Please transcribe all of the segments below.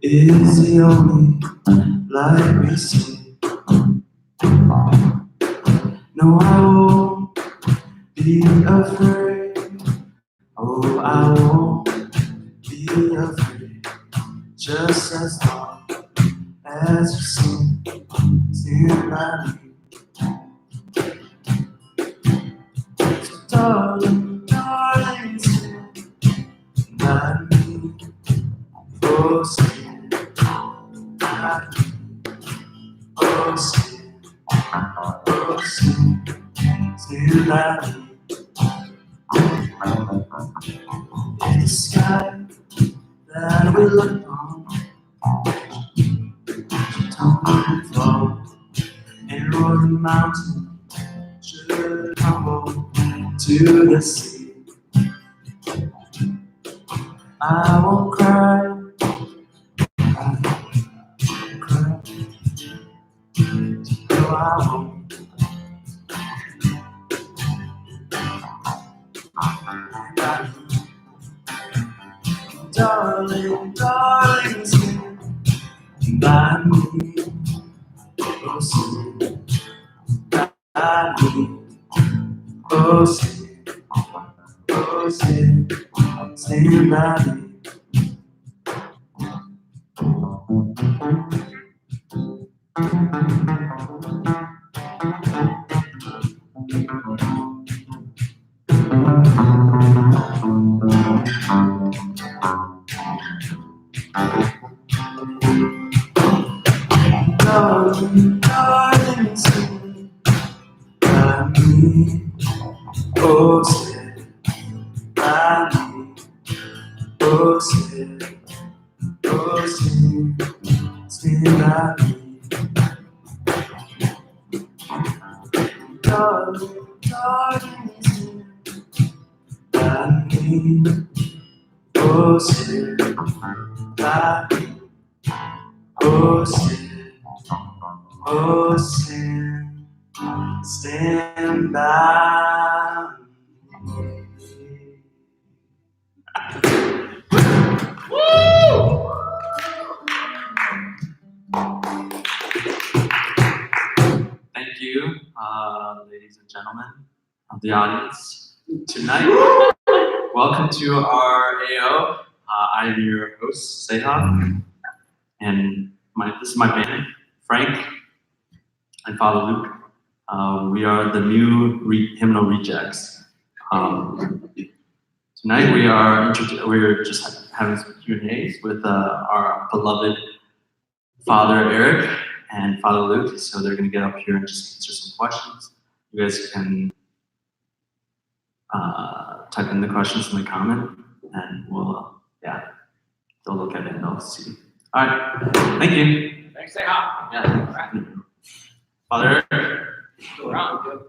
Is the only light we see. No, I won't be afraid. Oh, I won't be afraid. Just as long as you stand by me. So darling, darling, stand by me. Oh, stand by me. Oh, stand by me. In the sky that we look on, tumble and fall, and rolling mountain should tumble to the sea. I won't cry, I won't cry, no, I won't. Darling, darling, stand by me. Oh, stand by me. Oh, stand by me. Darling, darling, stand by me. Oh, stand by me. Oh, stand by me. Darling, darling, stand by me. Oh, stand by me. Oh, stand by me. Thank you, ladies and gentlemen of the audience tonight. Welcome to our AO. I am your host, Seha, and this is my band, Frank and Father Luke. We are the new hymnal rejects. Tonight we're just having some Q&As with our beloved Father Eric and Father Luke. So they're going to get up here and just answer some questions. You guys can type in the questions in the comment, and they'll look at it and they'll see. All right, thank you. Thanks, Seha. Yeah. Father Eric. Go around.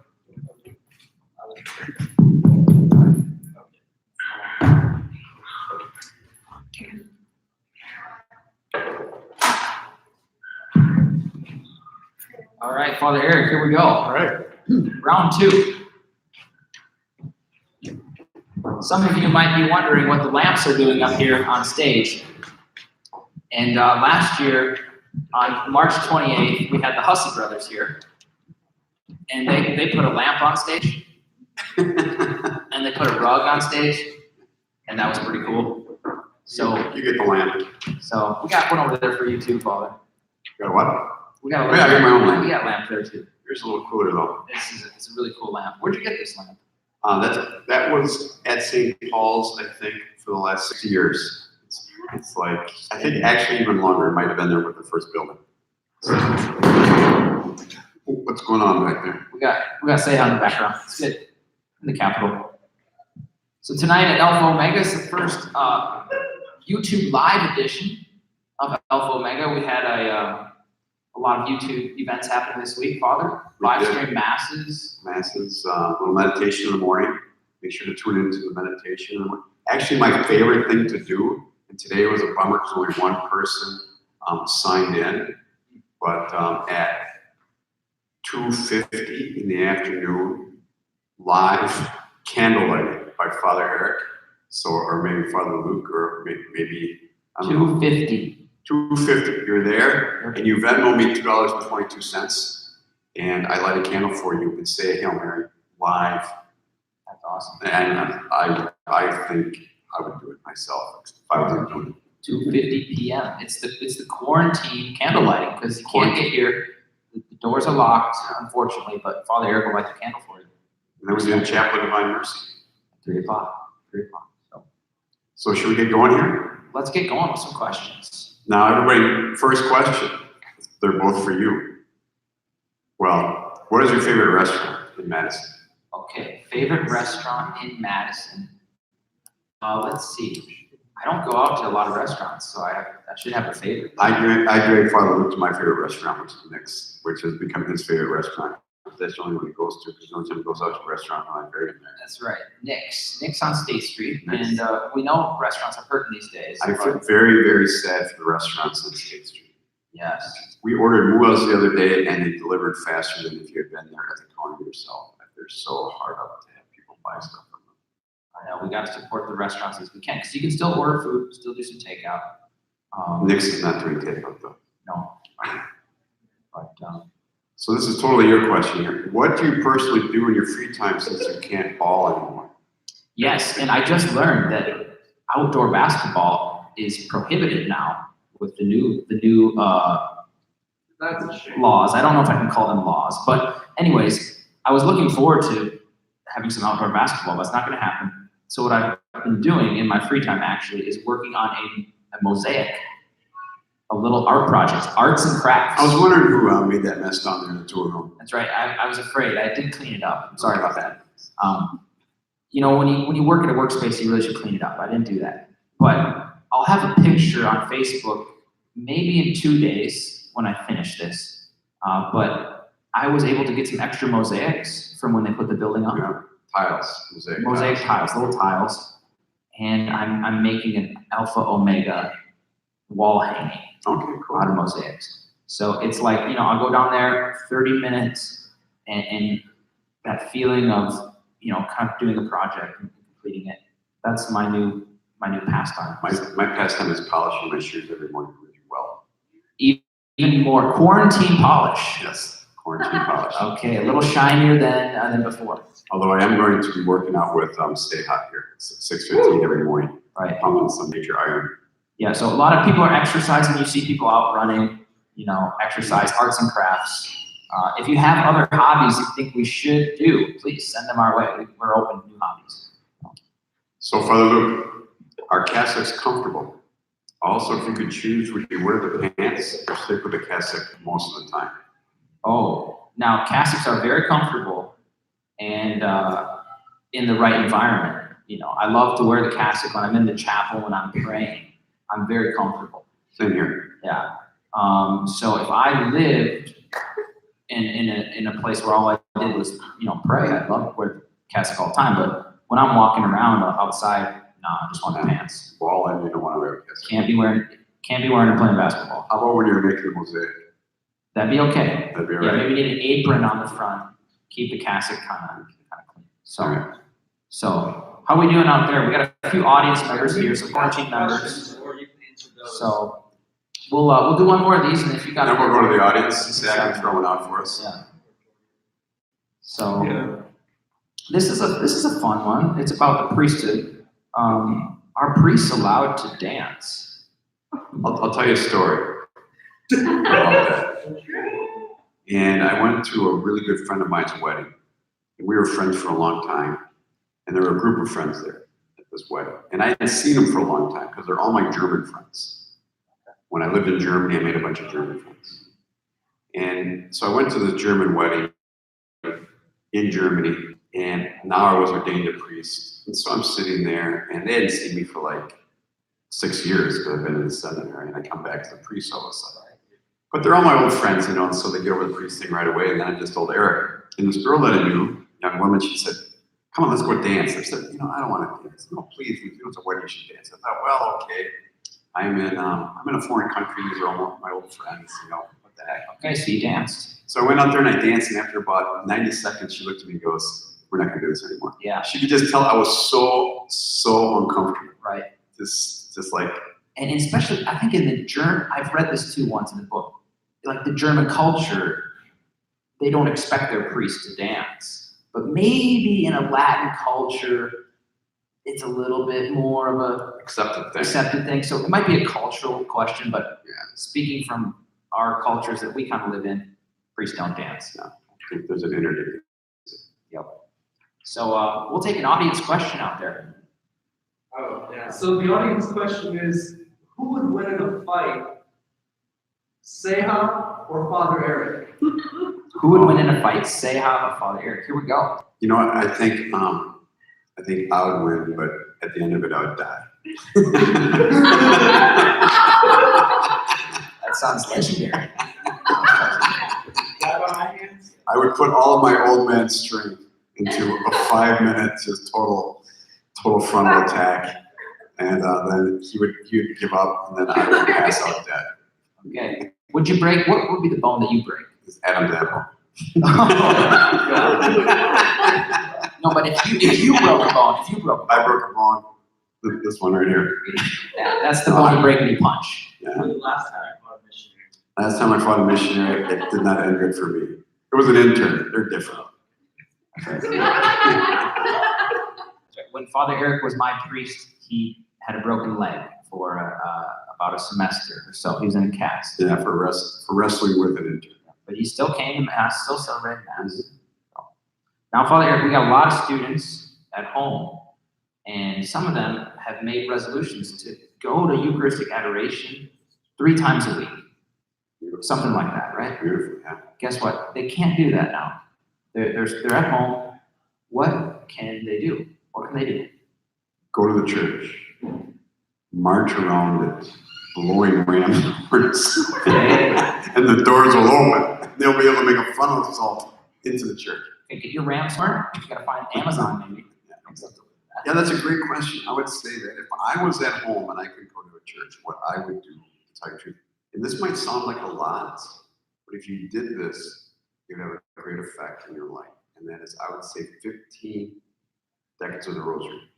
All right, Father Eric, here we go. All right. Round 2. Some of you might be wondering what the lamps are doing up here on stage. And last year, on March 28th, we had the Hussey brothers here. And they put a lamp on stage. And they put a rug on stage. And that was pretty cool. So You get the lamp. So we got one over there for you too, Father. Got what? We got a Yeah, I got my own lamp. We got a lamp there too. Here's a little cooler though. It's a really cool lamp. Where'd you get this lamp? That was at St. Paul's, I think, for the last 6 years. It's like, I think actually even longer, it might have been there with the first building. What's going on back there? We got Seha in the background. It's good. In the Capitol. So tonight at Alpha Omega is the first YouTube live edition of Alpha Omega. We had a lot of YouTube events happening this week, Father. Live stream masses. Masses, little meditation in the morning. Make sure to tune into the meditation. Actually, my favorite thing to do, and today was a bummer because only one person signed in, but at 2:50 in the afternoon, live candlelighting by Father Eric, so or maybe Father Luke, or maybe I don't know. 250. 250. You're there, and you Venmo me $2.22, and I light a candle for you and say a Hail Mary live. That's awesome. And I think I would do it myself if I was doing it. 2:50 p.m. It's the quarantine candle lighting because you can't get here. The doors are locked, unfortunately, but Father Eric will light the candle for you. And then we're doing Chapel of Divine Mercy. 3 o'clock. 3 o'clock. So should we get going here? Let's get going with some questions. Now, everybody, first question. They're both for you. Well, what is your favorite restaurant in Madison? Okay, favorite restaurant in Madison. Let's see. I don't go out to a lot of restaurants, so I should have a favorite. I drag Father Luke to my favorite restaurant, which is Nick's, which has become his favorite restaurant. That's the only one he goes to, because the only time he goes out to a restaurant, I'm very in there. That's right, Nick's on State Street, and we know restaurants are hurting these days. I feel very, very sad for the restaurants on State Street. Yes. We ordered muas the other day, and they delivered faster than if you had been there at the counter yourself. They're so hard up to have people buy stuff from them. I know, we got to support the restaurants as we can, because you can still order food, still do some takeout. Nick's is not doing takeout, though. No. But, so this is totally your question here. What do you personally do in your free time since you can't ball anymore? yes, and I just learned that outdoor basketball is prohibited now with the new laws. I don't know if I can call them laws, but anyways, I was looking forward to having some outdoor basketball, but it's not going to happen. So what I've been doing in my free time actually is working on a mosaic, a little art project, arts and crafts. I was wondering who made that mess down there in the tour room. That's right. I was afraid. I did clean it up. I'm sorry about that. You know, when you work at a workspace, you really should clean it up. I didn't do that. But I'll have a picture on Facebook maybe in 2 days when I finish this. But I was able to get some extra mosaics from when they put the building up. Yeah, tiles, Mosaic tiles, little tiles. And I'm making an Alpha Omega wall hanging out of mosaics. So it's like, you know, I'll go down there 30 minutes and that feeling of, you know, kind of doing a project and completing it. That's my new pastime. My pastime is polishing my shoes every morning really well. Even more quarantine polish. Yes, quarantine polish. Okay, a little shinier than before. Although I am going to be working out with Stay Hot here, 6:15 every morning. Right. Pumping some major iron. Yeah, so a lot of people are exercising. You see people out running, you know, exercise, arts and crafts. If you have other hobbies you think we should do, please send them our way. We're open to new hobbies. So, Father Luke, are cassocks comfortable? Also, if you could choose, would you wear the pants or stick with the cassock most of the time? Oh, now cassocks are very comfortable and in the right environment. You know, I love to wear the cassock when I'm in the chapel, when I'm praying. I'm very comfortable. Same here. Yeah. So if I lived in a place where all I did was, you know, pray, I'd love to wear the cassock all the time. But when I'm walking around outside, no, I just want the pants. Ball and you don't want to wear a cassock. Can't be wearing it playing basketball. How about when you're making the mosaic? That'd be okay. That'd be all Yeah, right. maybe need an apron on the front. Keep the cassock kind of clean. So how are we doing out there? We got a few audience members here, some quarantine members. So we'll do one more of these, and if you got. Then we'll go to the audience. Zach, throwing out for us. Yeah. So this is a fun one. It's about the priesthood. Are priests allowed to dance? I'll tell you a story about that. And I went to a really good friend of mine's wedding. And we were friends for a long time. And there were a group of friends there at this wedding. And I hadn't seen them for a long time because they're all my German friends. When I lived in Germany, I made a bunch of German friends. And so I went to the German wedding in Germany, and now I was ordained a priest. And so I'm sitting there, and they hadn't seen me for like 6 years because I've been in the seminary, and I come back as a priest all of a sudden. But they're all my old friends, you know, and so they get over the priest thing right away. And then I just told Eric, and this girl that I knew, young woman, she said, "Come on, let's go dance." I said, "You know, I don't want to dance." "No, please, if it's a wedding, you should dance." I thought, well, okay. I'm in a foreign country. These are all my old friends, you know, what the heck. Okay, so you danced. So I went out there and I danced, and after about 90 seconds, she looked at me and goes, "We're not going to do this anymore." Yeah. She could just tell I was so uncomfortable. Right. Just like. And especially, I think in the German, I've read this too once in the book, like the German culture, they don't expect their priests to dance. But maybe in a Latin culture, it's a little bit more of a accepted thing. So it might be a cultural question, but yeah, speaking from our cultures that we kind of live in, priests don't dance. No, I think there's an interdict. Yep. So we'll take an audience question out there. Oh, yeah. So the audience question is, who would win in a fight, Seha or Father Eric? Who would win in a fight, Seha or Father Eric? Here we go. You know what? I think I would win, but at the end of it, I would die. That sounds legendary. I would put all of my old man strength into a 5-minute just total frontal attack, and then he would give up, and then I would pass out dead. Okay. Would you break? What would be the bone that you break? It's Adam's apple. No, but if you broke a bone, I broke a bone. This one right here. yeah, that's the bone you break when you punch. Yeah. The last time I fought a missionary. Last time I fought a missionary, it did not end good for me. It was an intern. They're different. When Father Eric was my priest, he had a broken leg for about a semester or so. He was in a cast. Yeah, for wrestling with an intern. But he still came to Mass, still celebrated Mass. So. Now, Father Eric, we got a lot of students at home, and some of them have made resolutions to go to Eucharistic adoration 3 times a week. Beautiful. Something like that, right? Beautiful, yeah. Guess what? They can't do that now. They're at home. What can they do? What can they do? Go to the church. March around it, blowing ram horns, and the doors will open. They'll be able to make a funnel assault into the church. Okay, get your ram smart. You gotta find Amazon maybe. Yeah, that's a great question. I would say that if I was at home and I could go to a church, what I would do, to tell you the truth, and this might sound like a lot, but if you did this, you'd have a great effect in your life. And that is, I would say 15 decades of the rosary.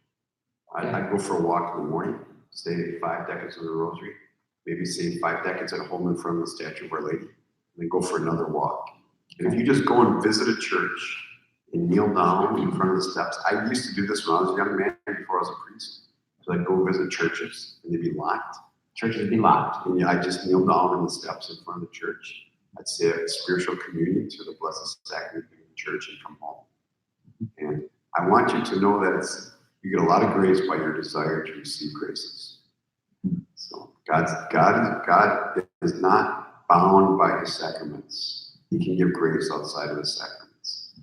I'd go for a walk in the morning, say 5 decades of the rosary, maybe say 5 decades at home in front of the statue of Our Lady, and then go for another walk. And if you just go and visit a church and kneel down in front of the steps, I used to do this when I was a young man before I was a priest. So I'd go visit churches and they'd be locked. Churches would be locked. And I just kneel down on the steps in front of the church. I'd say a spiritual communion to the Blessed Sacrament in the church and come home. And I want you to know that you get a lot of grace by your desire to receive graces. So God is not bound by his sacraments. He can give grace outside of his sacraments.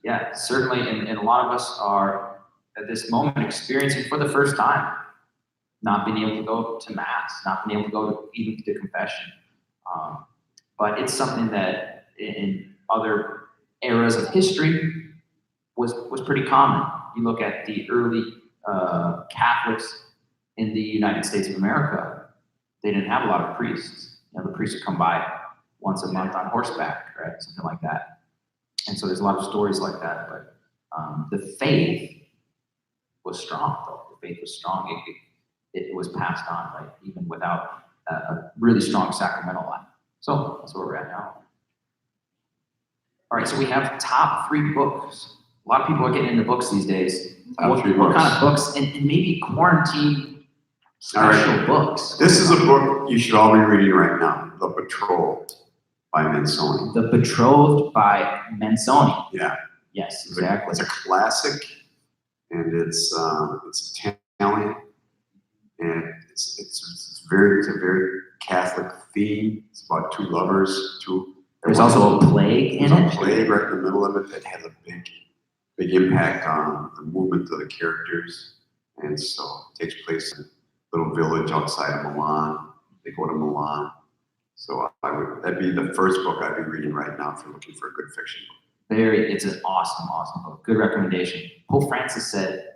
Yeah, certainly, and a lot of us are at this moment experiencing for the first time not being able to go to Mass, not being able to go even to confession. But it's something that in other eras of history was pretty common. You look at the early Catholics in the United States of America, they didn't have a lot of priests. The priests would come by once a month on horseback, right? Something like that. And so there's a lot of stories like that. But the faith was strong, though. The faith was strong. It was passed on, right? Even without a really strong sacramental life. So that's where we're at now. All right, so we have top 3 books. A lot of people are getting into books these days. What kind of books? And maybe quarantine special books. This is a book you should all be reading right now, The Betrothed by Manzoni. The Betrothed by Manzoni. Yeah. Yes, exactly. It's a classic, and it's Italian, and it's a very Catholic theme. It's about two lovers. There's also a plague in There's it. a plague right in the middle of it that has a big impact on the movement of the characters, and so it takes place in a little village outside of Milan. They go to Milan. So that'd be the first book I'd be reading right now if you're looking for a good fiction book. It's an awesome book. Good recommendation. Pope Francis said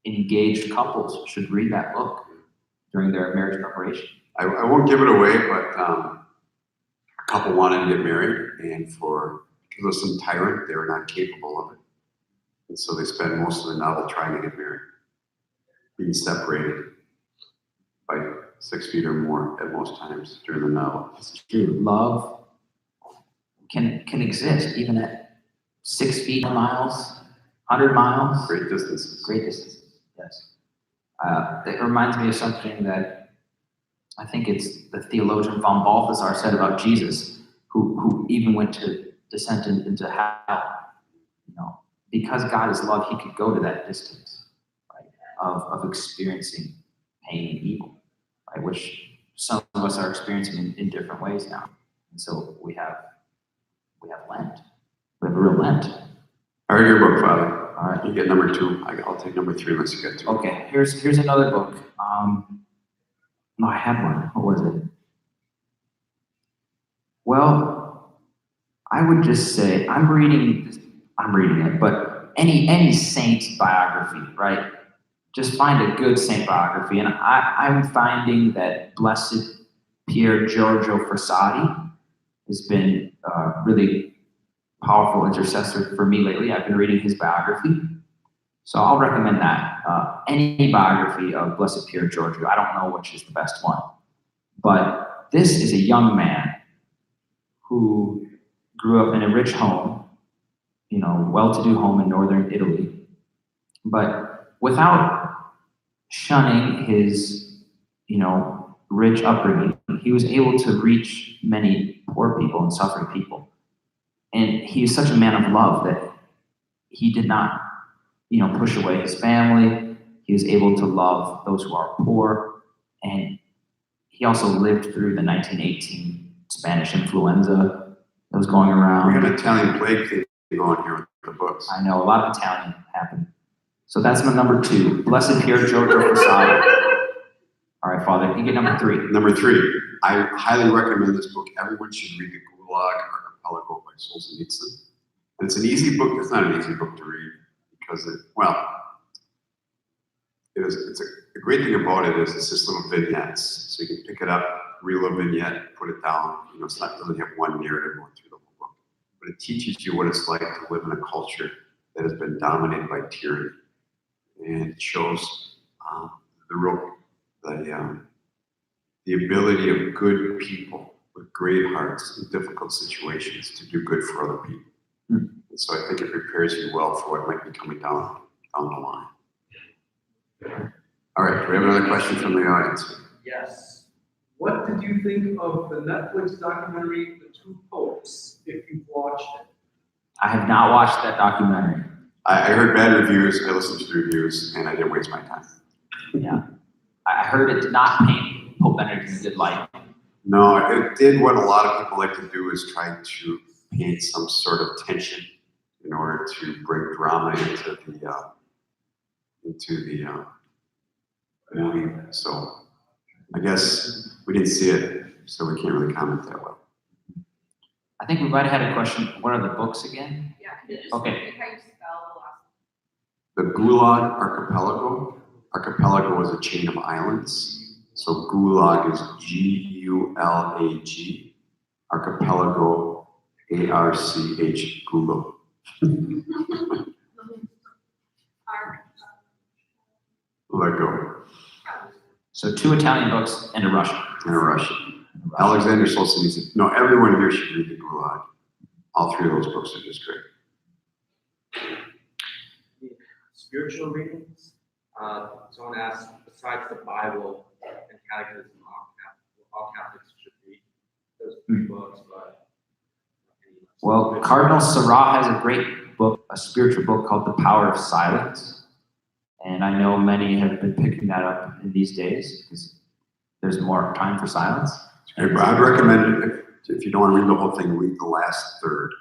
engaged couples should read that book during their marriage preparation. I won't give it away, but a couple wanted to get married, and because of some tyrant, they were not capable of it. And so they spend most of the novel trying to get married, being separated by 6 feet or more at most times during the novel. Love can exist even at 6 feet, miles, 100 miles. Great distances. Great distances, yes. It reminds me of something that I think it's the theologian von Balthasar said about Jesus, who even went to descent into hell. Because God is love, he could go to that distance, right, of experiencing pain and evil, right, which some of us are experiencing in different ways now. And so we have Lent. We have a real Lent. I heard your book, Father. All right. You get number 2. I'll take number 3 unless you get 2. Okay, here's another book. No, I had one. What was it? Well, I would just say I'm reading it, but any saint's biography, right? Just find a good saint biography, and I'm finding that Blessed Pier Giorgio Frassati has been a really powerful intercessor for me lately. I've been reading his biography, so I'll recommend that. Any biography of Blessed Pier Giorgio. I don't know which is the best one, but this is a young man who grew up in a rich home, well-to-do home in northern Italy, but without shunning his, rich upbringing, he was able to reach many poor people and suffering people. And he is such a man of love that he did not, push away his family. He was able to love those who are poor. And he also lived through the 1918 Spanish influenza that was going around. We got an Italian plague thing going here with the books. I know, a lot of Italian happened. So that's my number 2, Blessed Pier Giorgio Frassati. All right, Father, you get number 3. Number 3, I highly recommend this book. Everyone should read The Gulag Archipelago by Solzhenitsyn. And it's an easy book. It's not an easy book to read because it's a great thing about it is it's just little vignettes. So you can pick it up, read a little vignette, put it down. It's not doesn't have one narrative going through the whole book, but it teaches you what it's like to live in a culture that has been dominated by tyranny, and it shows the ability of good people with great hearts in difficult situations to do good for other people. And so I think it prepares you well for what might be coming down the line. All right, do we have another question from the audience? Yes. What did you think of the Netflix documentary, The Two Popes, if you've watched it? I have not watched that documentary. I heard bad reviews, I listened to the reviews, and I didn't waste my time. Yeah. I heard it did not paint Pope Benedict in a good light. No, it did what a lot of people like to do is try to paint some sort of tension in order to bring drama into the movie. So I guess we didn't see it, so we can't really comment that well. I think we might have had a question. What are the books again? Yeah, can you just Okay. repeat how you spell the last The Gulag Archipelago. Archipelago is a chain of islands. So Gulag is G-U-L-A-G. Archipelago, A-R-C-H, Gulag. Let go. So 2 Italian books and a Russian. In a Russian. Alexander Solzhenitsyn. No, everyone here should read the Gulag. All 3 of those books are just great. Spiritual readings. Someone asked, besides the Bible and Catechism, all Catholics should read those 3 books, but. Well, Cardinal Sarah has a great book, a spiritual book called The Power of Silence. And I know many have been picking that up in these days because there's more time for silence. Hey, but I'd recommend if you don't want to read the whole thing, read the last third.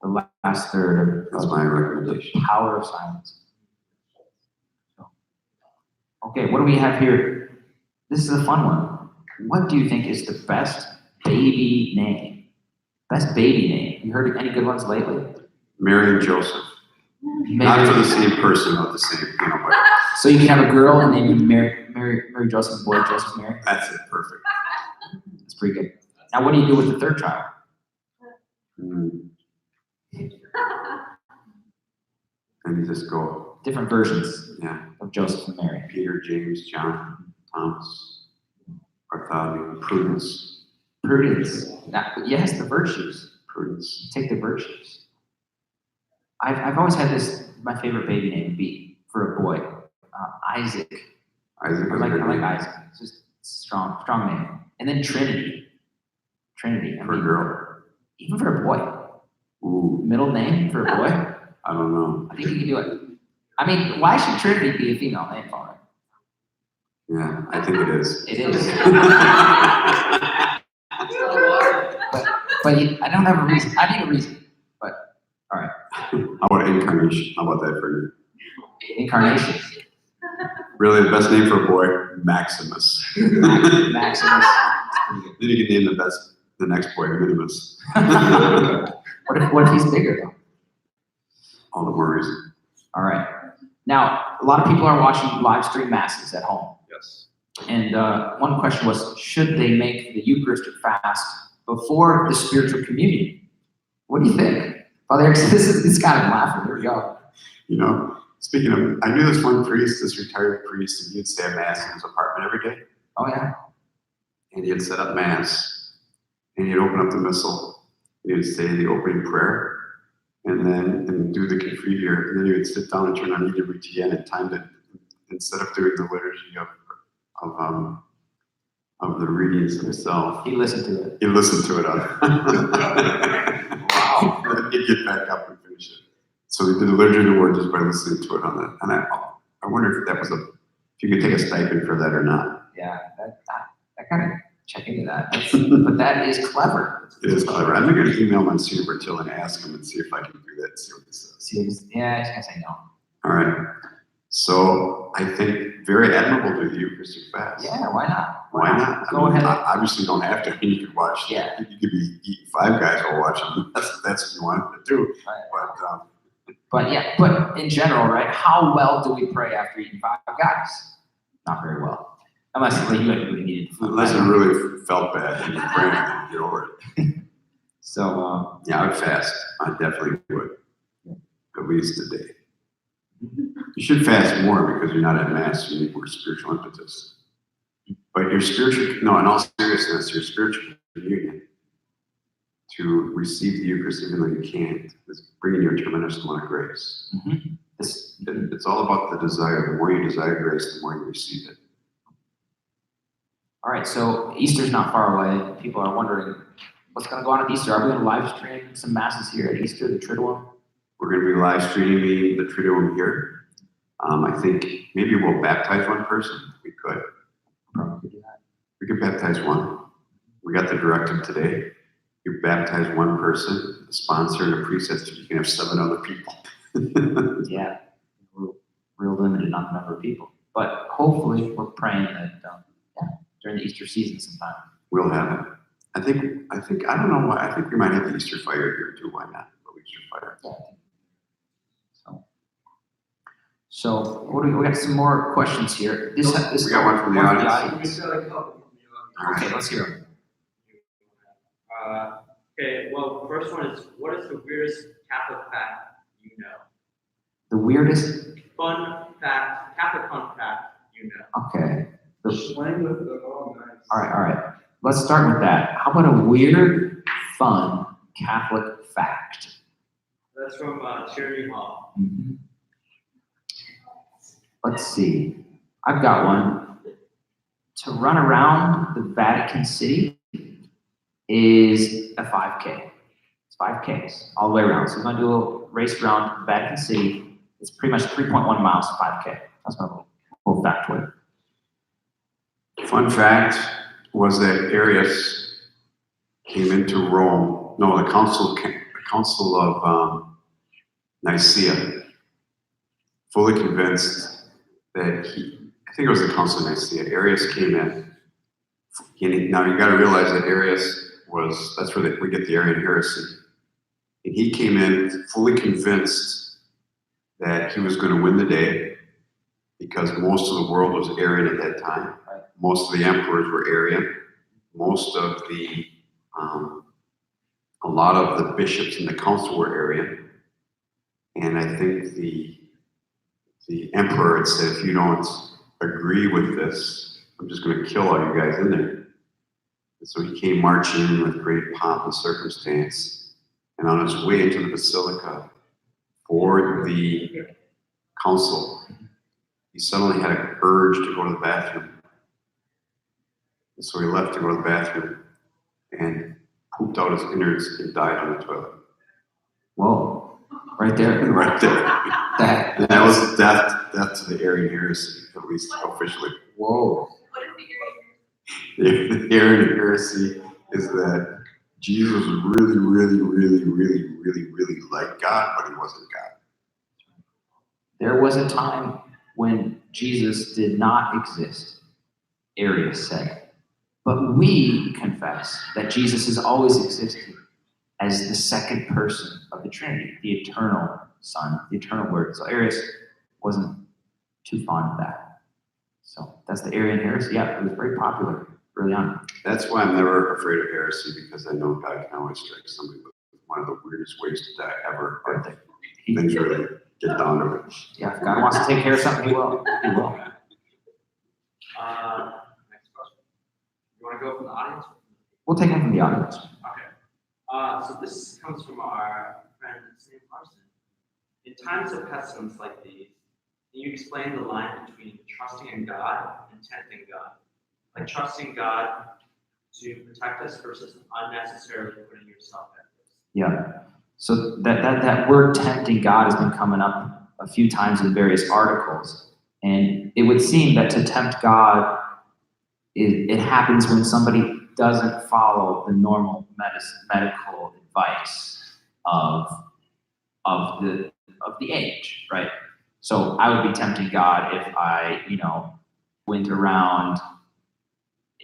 The last third That's of my the recommendation. power of silence. Okay, what do we have here? This is a fun one. What do you think is the best baby name? Best baby name. You heard any good ones lately? Mary and Joseph. Not for the same person, not the same, but So you can have a girl and name you Mary Joseph, and boy Joseph Mary. that's it, perfect. That's pretty good. Now, what do you do with the third child? Mm. And you just go, Different versions yeah, of Joseph and Mary. Peter, James, John, Thomas, Bartholomew, Prudence. Prudence. Yes, the virtues. Prudence. Take the virtues. I've always had this. My favorite baby name would be for a boy, Isaac. Isaac I is like a good name. Isaac. It's just strong name. And then Trinity. Trinity. For a girl. Even for a boy. Ooh, Middle name for a boy. I don't know. I think you can do it. I mean, why should Trinity be a female name for it? Yeah, I think it is. It is. But I don't have a reason. I need a reason. But all right. How about incarnation? How about that for you? Incarnation. Really, the best name for a boy, Maximus. Maximus. Then you can name the next boy, Minimus. What if he's bigger though? All the more reason. All right. Now, a lot of people are watching live stream masses at home. Yes. And one question was, should they make the Eucharistic fast before the spiritual communion? What do you think? Father Eric, this got him laughing. There we go. Speaking of, I knew this one priest, this retired priest, and he'd say a mass in his apartment every day. Oh, yeah. And he'd set up mass, and he'd open up the missal, and he'd say the opening prayer, and do the confiteor, and then he would sit down and turn on EWTN and time to, instead of doing the liturgy of the readings himself, He listened to it. he listened to it on. Wow. And then he'd get back up and finish it. So he did the liturgy of the word just by listening to it on that. And I wonder if that was if you could take a stipend for that or not. Yeah, that kind of check into that. But that is clever. It is clever. I'm going to email Monsignor Bertil and ask him and see if I can do that and see what he says. Yeah, I was gonna say no. All right. So I think very admirable to do the Eucharistic fast. Yeah, why not? Why not? Go ahead. Obviously, you don't have to. I mean, you could watch. Yeah. You could be eating Five Guys while watching. That's what you want to do. Right. But But in general, right? How well do we pray after eating Five Guys? Not very well. Unless you really needed the food. unless you really felt bad and you're praying and get over it. So Yeah, I would fast. I definitely would. At least a day. You should fast more because you're not at mass. You need more spiritual impetus. But your in all seriousness, your spiritual communion to receive the Eucharist even though you can't is bringing you a tremendous amount of grace. mhm. It's all about the desire. The more you desire grace, the more you receive it. All right, so Easter's not far away. People are wondering what's going to go on at Easter. Are we going to live stream some masses here at Easter, the Triduum? We're going to be live streaming the Triduum here. I think maybe we'll baptize one person. We could. Probably do that. We could baptize one. We got the directive today. You baptize one person, the sponsor, and a priest. You can have 7 other people. Yeah, we're real limited on the number of people. But hopefully we're praying that during the Easter season sometime. We'll have it. I think, I don't know why. I think we might have the Easter fire here too. Why not? The Easter fire. Yeah. So what do we got some more questions here. This We got one from the audience. We got a couple from the audience. Okay, let's hear them. Okay, well, first one is, what is the weirdest Catholic fact you know? The weirdest. Fun fact, Catholic fun fact you know. Okay. Slang with the all nice. All right. Let's start with that. How about a weird, fun Catholic fact? That's from Tyranny Hall. Mhm. Let's see. I've got one. To run around the Vatican City is a 5K. It's 5Ks all the way around. So we're going to do a race around Vatican City. It's pretty much 3.1 miles, 5K. That's my little factoid. Fun fact was that Arius came into Rome. No, the Council of Nicaea, fully convinced that I think it was the Council of Nicaea. Arius came in. Now you got to realize that Arius that's where we get the Arian heresy. And he came in fully convinced that he was going to win the day because most of the world was Arian at that time. Most of the emperors were Arian. Most of a lot of the bishops in the council were Arian. And I think the emperor had said, if you don't agree with this, I'm just going to kill all you guys in there. And so he came marching in with great pomp and circumstance. And on his way into the basilica for the council, he suddenly had an urge to go to the bathroom. And so he left to go to the bathroom and pooped out his innards and died on the toilet. Whoa, right there. Right there. That. And that was death to the Arian heresy, at least officially. Whoa. The Arian heresy is that Jesus was really, really, really, really, really, really like God, but he wasn't God. There was a time when Jesus did not exist, Arius said. But we confess that Jesus has always existed as the second person of the Trinity, the eternal Son, the eternal Word. So Arius wasn't too fond of that. So that's the Arian heresy. Yeah, it was very popular early on. That's why I'm never afraid of heresy, because I know God can always strike somebody with one of the weirdest ways to die ever. But things really get down to it. Yeah, if God wants to take care of something, he will. He will. Next question. You want to go from the audience? We'll take one from the audience. Okay. So this comes from our friend Sam Larson. In times of pestilence like these, can you explain the line between trusting in God and tempting God? Like trusting God to protect us versus unnecessarily putting yourself at risk. Yeah. So that word tempting God has been coming up a few times in various articles. And it would seem that to tempt God, it happens when somebody doesn't follow the normal medical advice of the age, right? So I would be tempting God if I, went around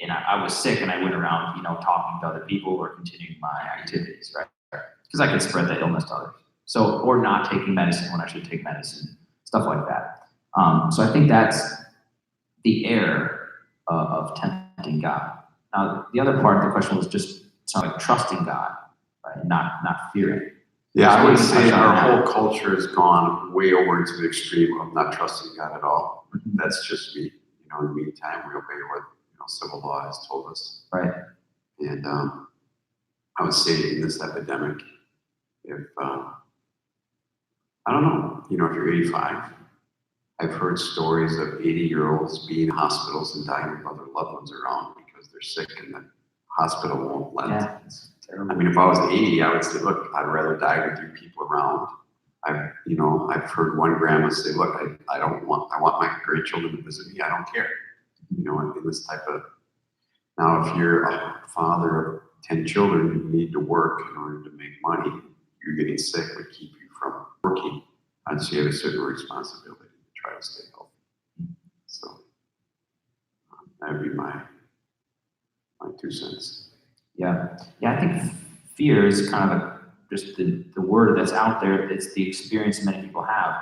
and I was sick and I went around, talking to other people or continuing my activities, right? Because I could spread the illness to others. So, or not taking medicine when I should take medicine, stuff like that. So I think that's the error of tempting God. Now, the other part of the question was just like trusting God, right? Not fearing. Yeah, I would So say our that. whole culture has gone way over into the extreme of not trusting God at all. That's just me. In the meantime, we obey what civil law has told us. Right. And I would say in this epidemic, if I don't know, if you're 85, I've heard stories of 80-year-olds being in hospitals and dying with other loved ones around because they're sick and the hospital won't let them. Yeah, it's terrible. I mean, if I was 80, I would say, look, I'd rather die with you people around. I've heard one grandma say, look, I want my grandchildren to visit me. I don't care. In this type of, now if you're a father of 10 children, you need to work in order to make money. You're getting sick would keep you from working. I'd say you have a certain responsibility to try to stay healthy. So that would be my 2 cents. Yeah. I think fear is kind of just the word that's out there. It's the experience many people have.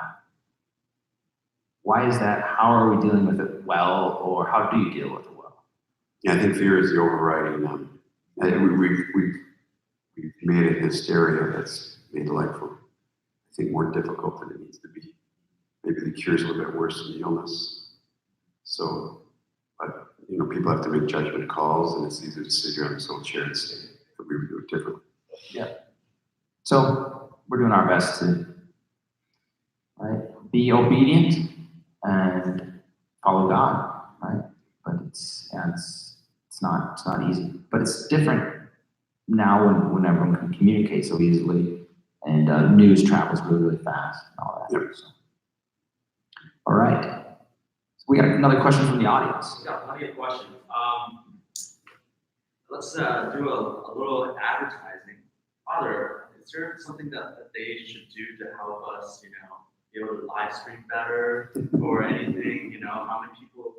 Why is that? How are we dealing with it well, or how do you deal with it well? Yeah, I think fear is the overriding. We've made it hysteria that's made life, I think, more difficult than it needs to be. Maybe the cure is a little bit worse than the illness. So, but people have to make judgment calls, and it's easy to sit here on this old chair and say that we would do it differently. Yeah. So we're doing our best to be obedient and follow God, right? But it's not easy. But it's different now when everyone can communicate so easily and news travels really, really fast and all that. Yep. So. All right. We got another question from the audience. We got plenty of questions. Let's do a little advertising. Father, is there something that they should do to help us, be able to live stream better or anything? How many people?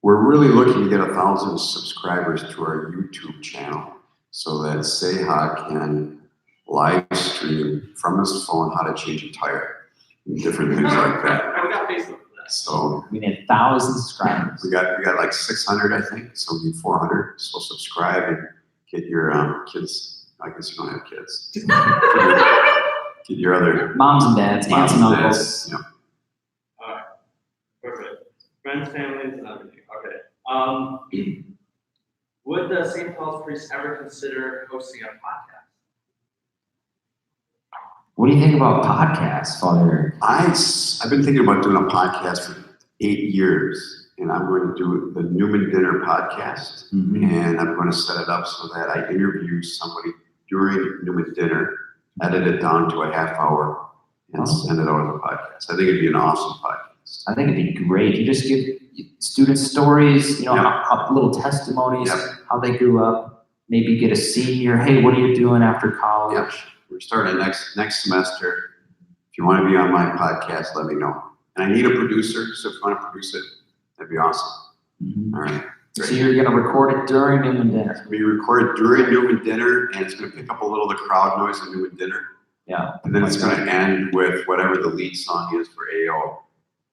We're really looking to get 1,000 subscribers to our YouTube channel so that Seha can live stream from his phone how to change a tire and different things like that. We got Facebook for that. So We need 1,000 subscribers. we got like 600, I think. So we need 400. So subscribe and get your kids. I guess you don't have kids. Get your other Moms and dads, aunts and uncles. dads, yeah. All right. Perfect. Friends, families, and everything. Okay. Would the St. Paul's priest ever consider hosting a podcast? What do you think about podcasts, Father? I've been thinking about doing a podcast for 8 years, and I'm going to do the Newman Dinner podcast, and I'm going to set it up so that I interview somebody during Newman Dinner, edit it down to a half hour, and send it out as a podcast. I think it'd be an awesome podcast. I think it'd be great. You just give students stories, little testimonies, how they grew up. Maybe get a senior. Hey, what are you doing after college? Yep. We're starting next semester. If you want to be on my podcast, let me know. And I need a producer, so if you want to produce it, that'd be awesome. All right. So you're going to record it during Newman Dinner? It's going to be recorded during Newman Dinner, and it's going to pick up a little of the crowd noise of Newman Dinner. Yeah. And then it's going to end with whatever the lead song is for AO.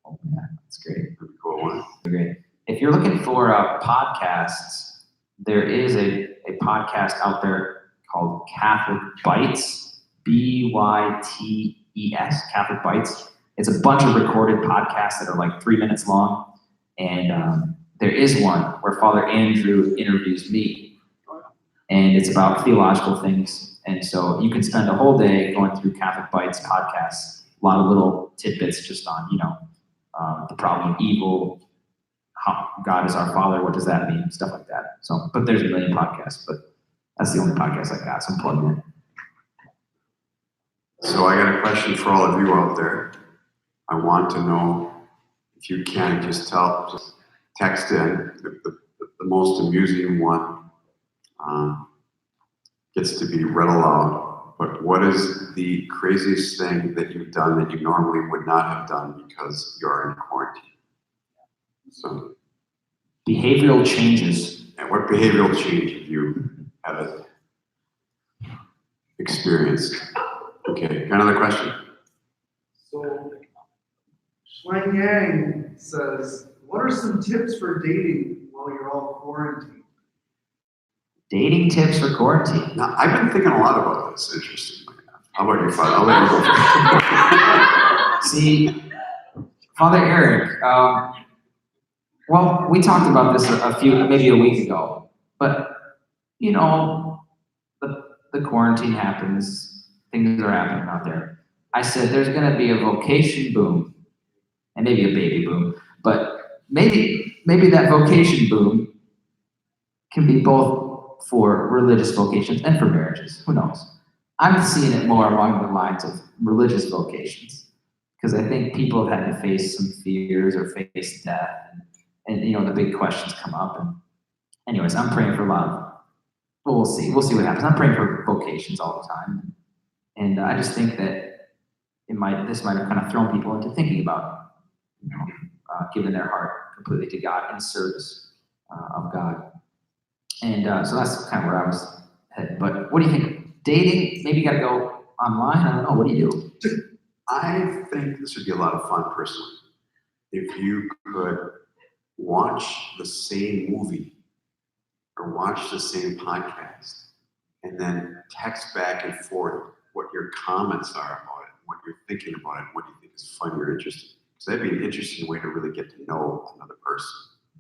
Oh, yeah, that's great. Pretty cool one. Great. If you're looking for podcasts, there is a podcast out there called Catholic Bites, BYTES, Catholic Bites. It's a bunch of recorded podcasts that are like 3 minutes long. And there is one where Father Andrew interviews me. And it's about theological things. And so you can spend a whole day going through Catholic Bites podcasts, a lot of little tidbits just on, the problem of evil, how God is our Father, what does that mean, stuff like that. So, but there's a million podcasts, but that's the only podcast I got, so I'm plugging in. So I got a question for all of you out there. I want to know if you can just text in the most amusing one gets to be read aloud. But what is the craziest thing that you've done that you normally would not have done because you're in quarantine? So, Behavioral changes. and what behavioral change have you experienced? Okay, got another question? So, Shuang Yang says, what are some tips for dating while you're all quarantined? Dating tips for quarantine. Now, I've been thinking a lot about this, interestingly enough. How about you, Father? I'll let you go first. See, Father Eric, well, we talked about this maybe a week ago, but, the quarantine happens, things are happening out there. I said there's going to be a vocation boom, and maybe a baby boom, but maybe that vocation boom can be both for religious vocations and for marriages. Who knows? I'm seeing it more along the lines of religious vocations, because I think people have had to face some fears or face death, and the big questions come up. And anyways, I'm praying for a lot of, well, we'll see what happens. I'm praying for vocations all the time, and I just think that this might have kind of thrown people into thinking about, giving their heart completely to God in service of God. And so that's kind of where I was headed. But what do you think? Dating? Maybe you got to go online? I don't know. What do you do? I think this would be a lot of fun, personally. If you could watch the same movie or watch the same podcast and then text back and forth what your comments are about it, what you're thinking about it, what you think is fun or interesting. So that'd be an interesting way to really get to know another person.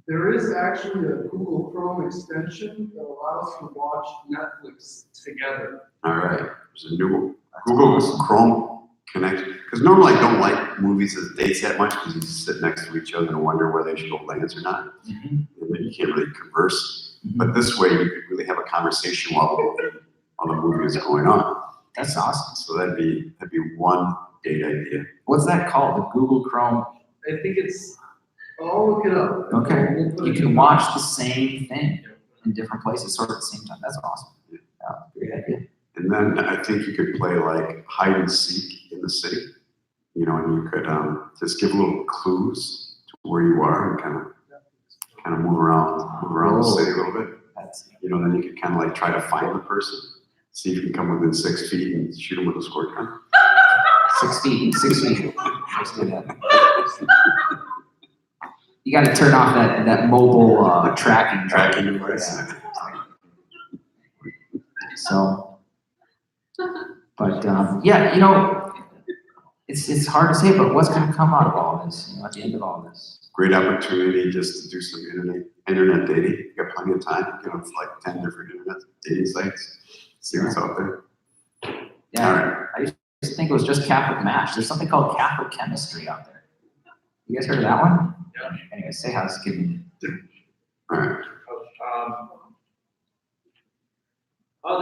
There is actually a Google Chrome extension that allows you to watch Netflix together. All right, there's a new Google Chrome connection. Because normally I don't like movies as dates that much because you sit next to each other and wonder whether they should go dance or not. Mm-hmm. And then you can't really converse. But this way you could really have a conversation while the movie is going on. That's awesome. So that'd be one date idea. What's that called? The Google Chrome? I think it's I'll look it up. Okay. We'll put You it can in. watch the same thing in different places, sort of at the same time. That's awesome. Great idea. And then I think you could play like hide and seek in the city, you know, and you could just give little clues to where you are and kind of move around the city a little bit. That's You know, then you could kind of like try to find the person, see if you can come within 6 feet and shoot them with a squirt gun. 6 feet. 6 feet. Let's do that. You got to turn off that mobile tracking device. Yeah. So, but yeah, you know, it's hard to say, but what's going to come out of all this? You know, at the end of all this. Great opportunity just to do some internet dating. You got plenty of time. Get on like 10 different internet dating sites. See what's out there. Yeah. All right. I used to think it was just Catholic Match. There's something called Catholic Chemistry out there. You guys heard of that one? Yeah. Anyway, say how's giving. All right.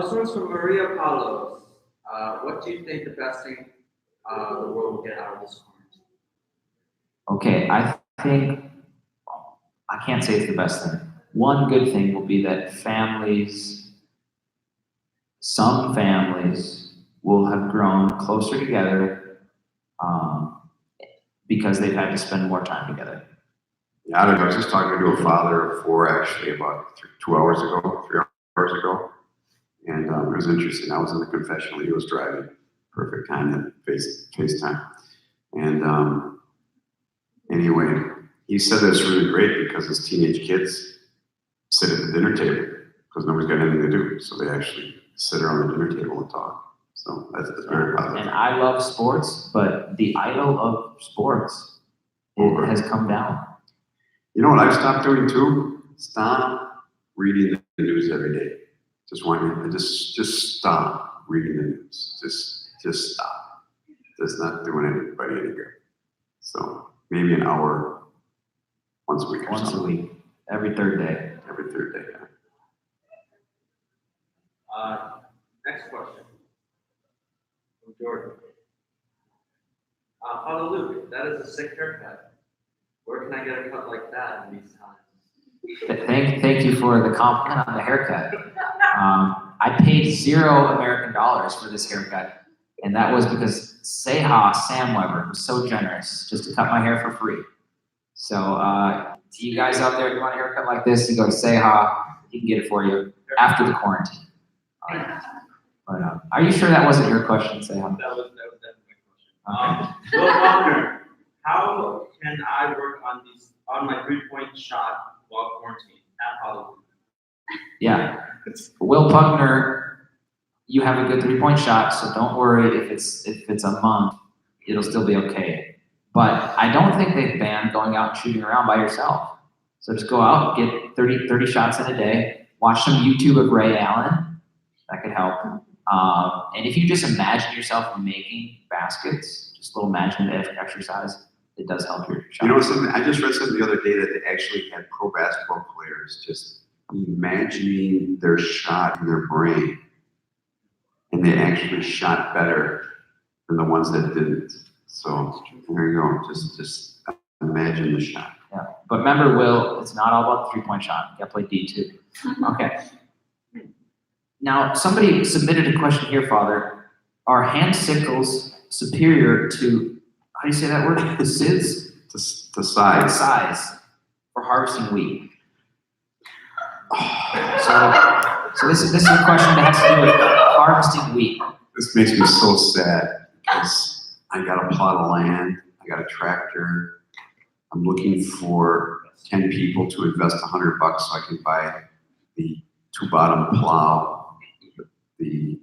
This one's from Maria Palos. What do you think the best thing the world will get out of this quarantine? Okay, I think I can't say it's the best thing. One good thing will be that some families will have grown closer together because they've had to spend more time together. Yeah, I don't know. I was just talking to a father of 4 actually about 3 hours ago. And it was interesting. I was in the confessional. He was driving. Perfect time to FaceTime. And anyway, he said that it's really great because his teenage kids sit at the dinner table because nobody's got anything to do. So they actually sit around the dinner table and talk. So that's very positive. And I love sports, but the idol of sports has come down. You know what I've stopped doing too? Stop reading the news every day. Just stop reading the news. Just stop. It's not doing anybody any good. So maybe an hour once a week or Once something. a week, every third day. Every third day. Yeah. Next question from Jordan. Father Luke, that is a sick haircut. Where can I get a cut like that in these times? Thank you for the compliment on the haircut. I paid $0 for this haircut, and that was because Sam Weber was so generous just to cut my hair for free. So, to you guys out there, if you want a haircut like this, you go to Seha, he can get it for you after the quarantine. But are you sure that wasn't your question, Seha? That was definitely my question. Will Wagner, how can I work on my 3-point shot while quarantined at Hollywood? Yeah, Will Pugner, you have a good 3-point shot, so don't worry if it's a month, it'll still be okay. But I don't think they've banned going out and shooting around by yourself. So just go out, get 30 shots in a day, watch some YouTube of Ray Allen, that could help. And if you just imagine yourself making baskets, just a little imaginative exercise, it does help your shot. You know something? I just read something the other day that they actually had pro basketball players just imagining their shot in their brain, and they actually shot better than the ones that didn't. So there you go. Just imagine the shot. Yeah, but remember, Will, it's not all about the 3-point shot. You got to play D too. Okay. Now, somebody submitted a question here, Father. Are hand sickles superior to, how do you say that word? The scythes? The size. Size for harvesting wheat. So this is a question that has to do with harvesting wheat. This makes me so sad because I got a plot of land, I got a tractor. I'm looking for 10 people to invest $100 so I can buy the 2-bottom plow, the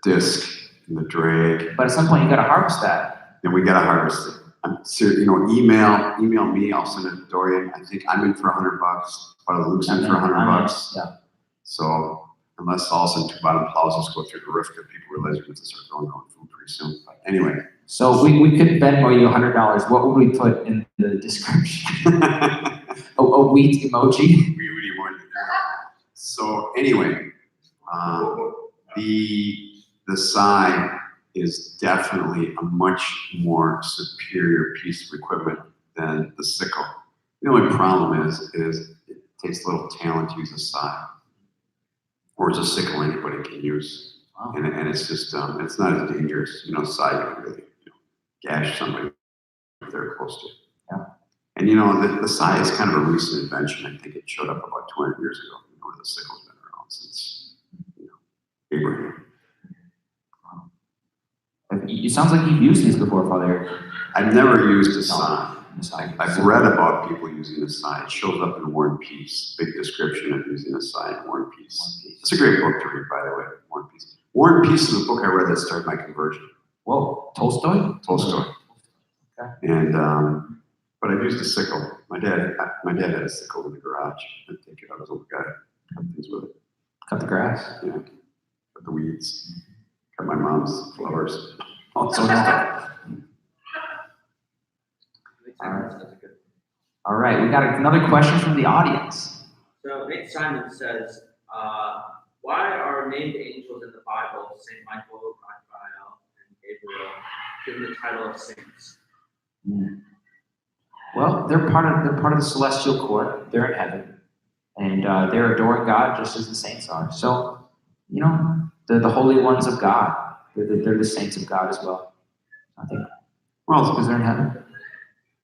disc, and the drag. But at some point, you got to harvest that. Then we got to harvest it. I'm serious, email me. I'll send it to Dorian. I think I'm in for $100. Father Luke's in for $100. Yeah. So unless all of a sudden 2-bottom plows just go through the roof, because people realize we're going to start growing food pretty soon. But anyway. So we could Venmo you $100. What would we put in the description? a wheat emoji. We want to. So anyway, the side is definitely a much more superior piece of equipment than the sickle. The only problem is it takes a little talent to use a scythe. Whereas a sickle anybody can use. Wow. And it's just, it's not as dangerous. Scythe can really gash somebody if they're close to it. Yeah. And the scythe is kind of a recent invention. I think it showed up about 200 years ago. The sickle's been around since Abraham. It sounds like you've used these before, Father Eric. I've never used a scythe. Scythe. I've read about people using a scythe. It shows up in War and Peace. Big description of using a scythe in War and Peace. It's a great book to read, by the way. War and Peace. War and Peace is a book I read that started my conversion. Whoa, Tolstoy? Tolstoy. Okay. And but I've used a sickle. My dad had a sickle in the garage. I'd take it out as a little guy, cut things with it. Cut the grass. Yeah, cut the weeds, cut my mom's flowers, all sorts of stuff. All right, we got another question from the audience. So Nate Simon says, why are named angels in the Bible, Saint Michael, Raphael, and Gabriel, given the title of saints? Well, they're part of the celestial court. They're in heaven, and they're adoring God just as the saints are. So, they're the holy ones of God. They're the saints of God as well. I think. Well, because they're in heaven.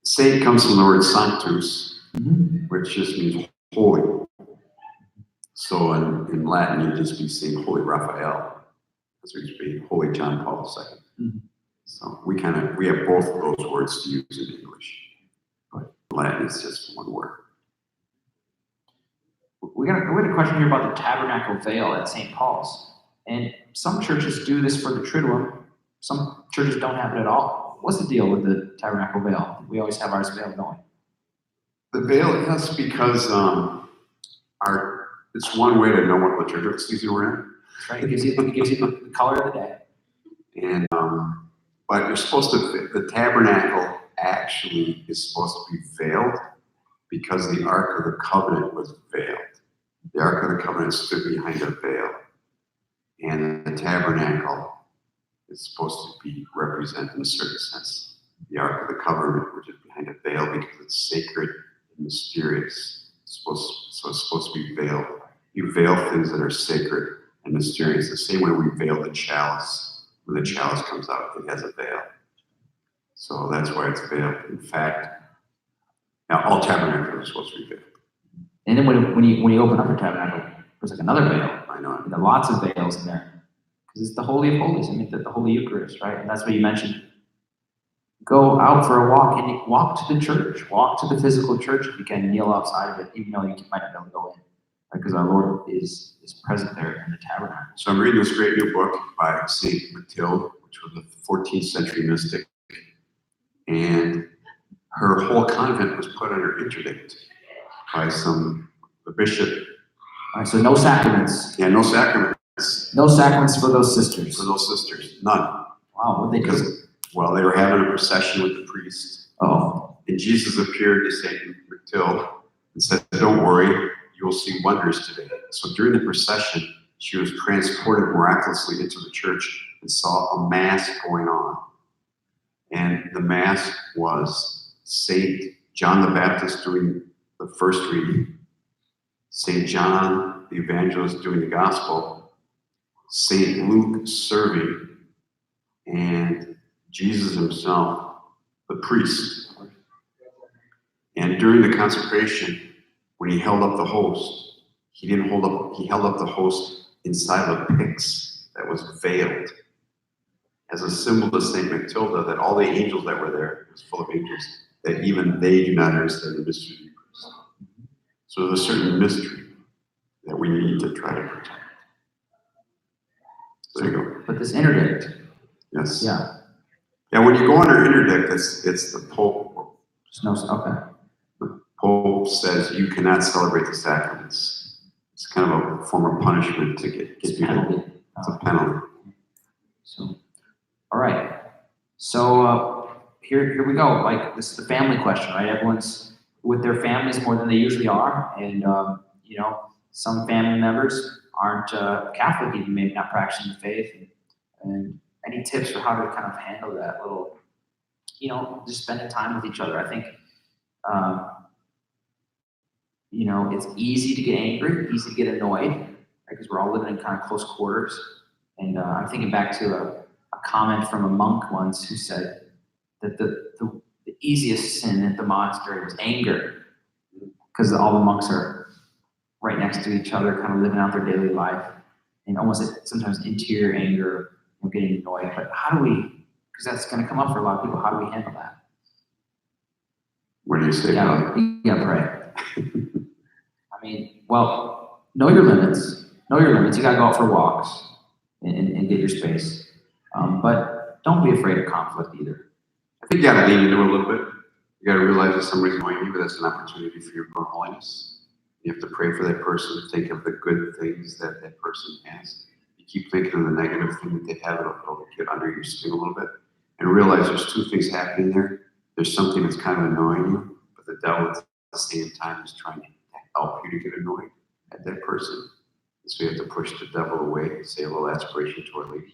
Saint comes from the word sanctus, Mm-hmm. which just means holy. So in Latin, you'd just be saying Holy Raphael. This would be Holy John Paul II. Mm-hmm. So we have both of those words to use in English. But Latin is just one word. We had a question here about the tabernacle veil at St. Paul's. And some churches do this for the Triduum. Some churches don't have it at all. What's the deal with the tabernacle veil? We always have ours veiled, don't we? The veil, yes, because it's one way to know what liturgical season we're in. That's right. It gives you the color of the day. And but you're supposed to. The tabernacle actually is supposed to be veiled because the Ark of the Covenant was veiled. The Ark of the Covenant stood behind a veil, and the tabernacle is supposed to be represented in a certain sense. The Ark of the Covenant, which is behind a veil because it's sacred and mysterious. So it's supposed to be veiled. You veil things that are sacred and mysterious. The same way we veil the chalice. When the chalice comes out, it has a veil. So that's why it's veiled. In fact, now all tabernacles are supposed to be veiled. And then when you open up a tabernacle, there's like another veil. I know. And there are lots of veils in there. Because it's the Holy of Holies. I mean, the Holy Eucharist, right? And that's what you mentioned. Go out for a walk and walk to the church. Walk to the physical church if you can. Kneel outside of it, even though you might not be able to go in. Because our Lord is present there in the tabernacle. So I'm reading this great new book by Saint Mathilde, which was a 14th century mystic. And her whole convent was put under interdict by the bishop. All right, so no sacraments. Yeah, no sacraments. No sacraments for those sisters. For those sisters, none. Wow, what did they do? Well, they were having a procession with the priest. Oh. And Jesus appeared to Saint Mathilde and said, "Don't worry, you will see wonders today." So during the procession, she was transported miraculously into the church and saw a mass going on. And the mass was Saint John the Baptist doing the first reading, Saint John the Evangelist doing the gospel, Saint Luke serving, and Jesus himself, the priest. And during the consecration, when he held up the host, he held up the host inside of a pyx that was veiled as a symbol to Saint Matilda that all the angels that were there, it was full of angels, that even they do not understand the mystery of the Eucharist. So there's a certain mystery that we need to try to protect. There you go. But this interdict. Yes. Yeah. Yeah, when you go under interdict, it's the Pope. Okay. The Pope says you cannot celebrate the sacraments. It's kind of a form of punishment to get people. Penalty. It's a penalty. So, all right. So here we go. Like, this is the family question, right? Everyone's with their families more than they usually are, and some family members aren't Catholic, even maybe not practicing the faith. And any tips for how to kind of handle that little, just spending time with each other? I think You know, it's easy to get angry, easy to get annoyed, because we're all living in kind of close quarters. And I'm thinking back to a comment from a monk once who said that the easiest sin at the monastery was anger, because all the monks are right next to each other, kind of living out their daily life, and almost like sometimes interior anger, getting annoyed. But how do we, because that's going to come up for a lot of people, how do we handle that? Where do you stay? You gotta pray. I mean, well, know your limits. Know your limits. You gotta go out for walks and get your space. But don't be afraid of conflict either. I think you gotta lean into it a little bit. You gotta realize that somebody's annoying you, but that's an opportunity for your own holiness. You have to pray for that person, think of the good things that that person has. You keep thinking of the negative thing that they have, it'll get under your skin a little bit. And realize there's two things happening there. There's something that's kind of annoying you, but the devil at the same time is trying to help you to get annoyed at that person. And so you have to push the devil away, say a little aspiration toward leaving,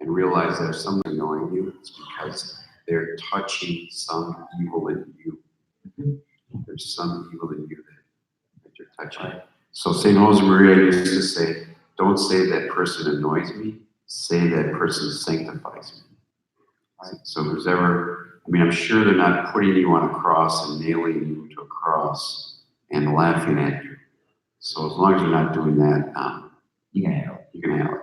and realize that if someone's annoying you, it's because they're touching some evil in you. There's some evil in you that you're touching. So St. Josemaria used to say, don't say that person annoys me, say that person sanctifies me. Right? So if there's ever, I mean, I'm sure they're not putting you on a cross and nailing you to a cross and laughing at you. So as long as you're not doing that, You can handle it. you can handle it.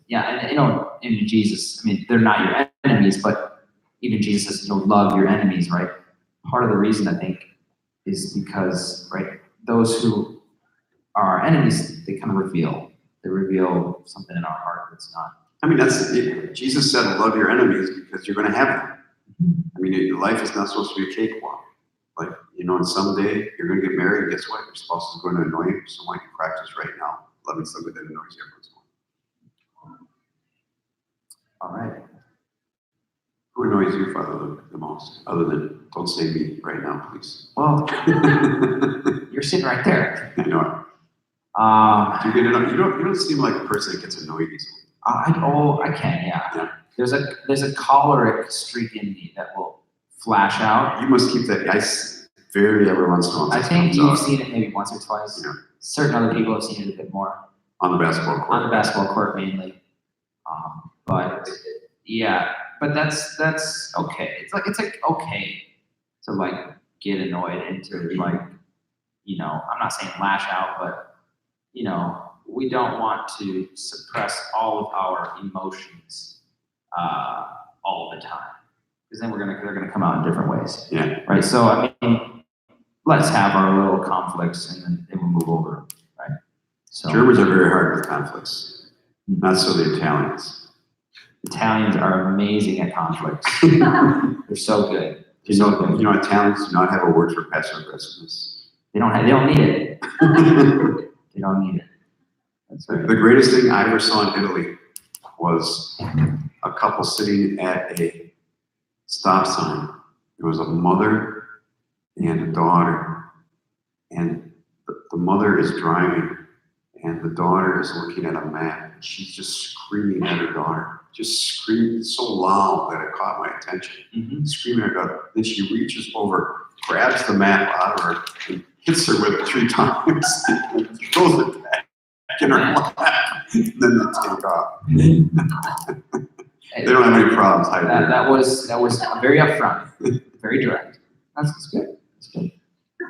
Yeah, and you know, in Jesus, I mean, they're not your enemies, but even Jesus says, love your enemies, right? Part of the reason, I think, is because, right, those who are our enemies, they kind of reveal something in our heart that's not. I mean, that's it. Jesus said, love your enemies because you're going to have them. I mean, your life is not supposed to be a cakewalk. Like, and someday you're going to get married, and guess what? Your spouse is going to annoy you. So why don't you practice right now, loving somebody that annoys you every once in a while? All right. Who annoys you, Father, the most? Other than, don't say me right now, please. Well, you're sitting right there. I know it. Do you get annoyed? You don't seem like a person that gets annoyed easily. I can, yeah. There's a choleric streak in me that will flash out. You must keep that ice very every once in a while. I think you've seen it maybe once or twice. Yeah. Certain other people have seen it a bit more. On the basketball court. On the basketball court mainly. But yeah, but that's okay. It's like okay to like get annoyed and to like, I'm not saying lash out, but we don't want to suppress all of our emotions all the time, because then they're gonna come out in different ways. Yeah. Right. So I mean, let's have our little conflicts and then we'll move over. Right. So Germans are very hard with conflicts. Not so the Italians. Italians are amazing at conflicts. They're so good. Italians do not have a word for passive aggressiveness. They don't need it. They don't need it. That's right. The greatest thing I ever saw in Italy was a couple sitting at a stop sign. There was a mother and a daughter, and the mother is driving, and the daughter is looking at a map. She's just screaming at her daughter, just screaming so loud that it caught my attention. Mm-hmm. Screaming at her daughter. Then she reaches over, grabs the map out of her, and hits her with it 3 times, and throws it back in her lap. And then they take off. They don't have any problems hiding. That was very upfront, very direct. That's good. That's good.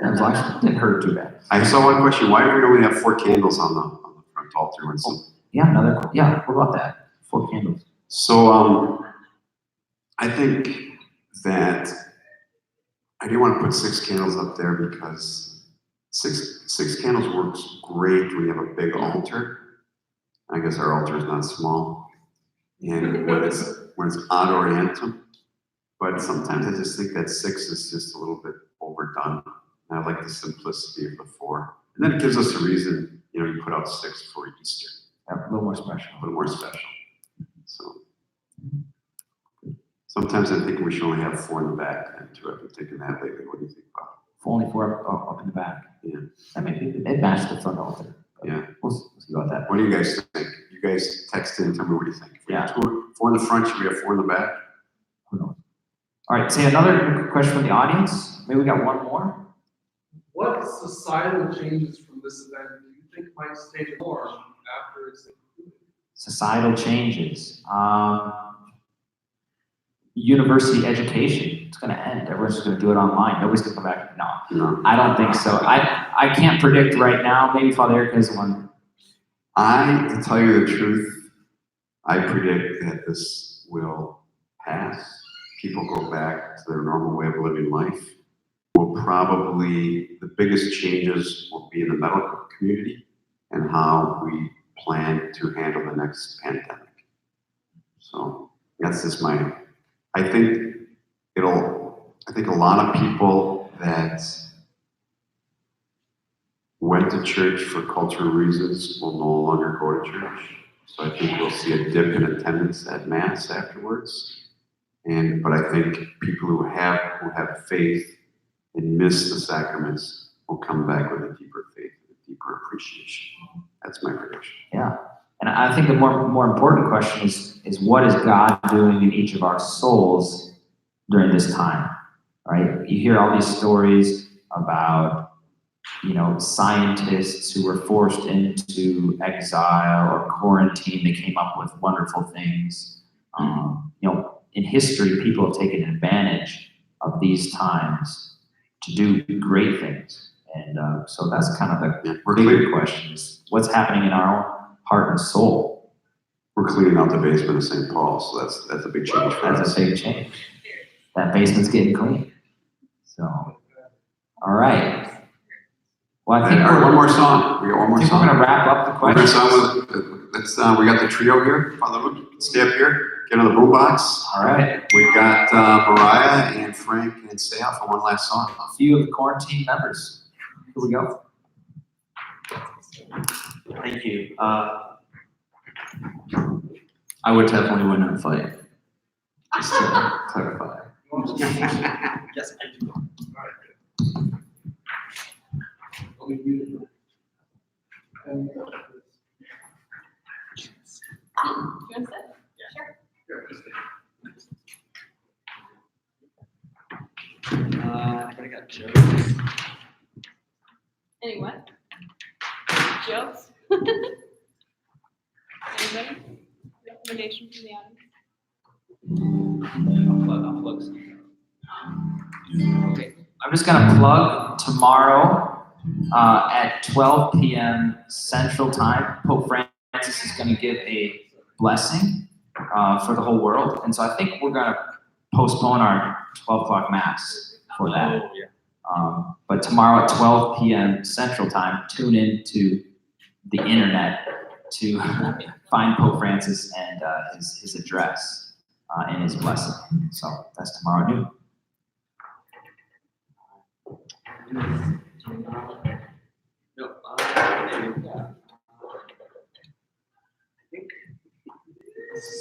That was actually didn't hurt too bad. I saw one question. Why do we only have 4 candles on the front altar? And so, Yeah, what about that? 4 candles. So I think that I didn't want to put 6 candles up there because six candles works great when you have a big altar. I guess our altar is not small, and when it's ad orientem. But sometimes I just think that 6 is just a little bit overdone. And I like the simplicity of the 4, and then it gives us a reason. You put out 6 for Easter. A little more special. A little more special. So sometimes I think we should only have 4 in the back and 2. I've been thinking that lately. What do you think about? Only 4 up in the back. Yeah. I mean, it matched the front altar. Yeah. We'll see about that. What do you guys think? You guys text in and tell me what you think. If we have Yeah. 4 in the front, should we have 4 in the back? Who knows? All right, say another question from the audience. Maybe we got one more. What societal changes from this event do you think might stay more after it's concluded? Societal changes. University education. It's going to end. Everyone's just going to do it online. Nobody's going to come back. No, No. I don't think so. I can't predict right now. Maybe Father Eric has one. To tell you the truth, I predict that this will pass. People go back to their normal way of living life. The biggest changes will be in the medical community and how we plan to handle the next pandemic. So that's just I think a lot of people that went to church for cultural reasons will no longer go to church. So I think we'll see a dip in attendance at Mass afterwards. But I think people who have faith and miss the sacraments will come back with a deeper faith, a deeper appreciation. That's my prediction. Yeah. And I think the more important question is what is God doing in each of our souls during this time, right? You hear all these stories about, scientists who were forced into exile or quarantine. They came up with wonderful things. In history, people have taken advantage of these times to do great things. And so that's kind of the bigger question is what's happening in our own heart and soul. We're cleaning out the basement of St. Paul, so that's a big change for us. That's a big change. That basement's getting clean. So, all right. Well, I think one more song. We got one more song. We're going to wrap up the question. We got the trio here. Father Luke, stay up here. Get on the boombox. All right. We got Mariah and Frank and Seah for one last song. A few of the quarantine members. Here we go. Thank you. I would definitely win that fight. Just to clarify. Yes, I do. I got jokes. Any what? Jokes? Anybody? Recommendation from the audience? I'll plug some. Okay. I'm just going to plug tomorrow at 12 p.m. Central Time. Pope Francis is going to give a blessing for the whole world. And so I think we're going to postpone our 12 o'clock Mass for that. Oh, yeah. But tomorrow at 12 p.m. Central Time, tune in to the internet to find Pope Francis and his address and his blessing. So that's tomorrow noon.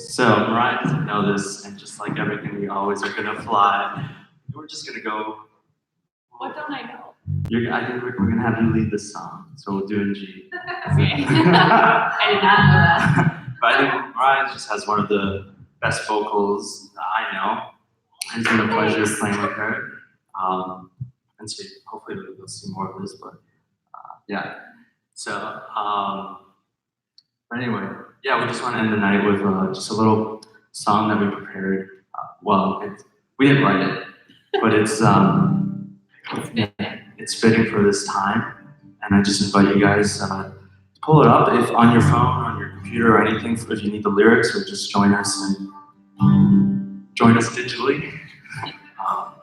So Mariah doesn't know this, and just like everything, we always are gonna fly. We're just gonna go. What don't I know? I think we're gonna have you lead this song, so we'll do in G. Okay. I did not know that. But I think Mariah just has one of the best vocals that I know. It's been a pleasure playing with her. And so hopefully we'll see more of this, but yeah. So, but anyway, yeah, we just want to end the night with just a little song that we prepared. We didn't write it, but it's fitting for this time. And I just invite you guys to pull it up if on your phone, on your computer, or anything. If you need the lyrics, or just join us and join us digitally.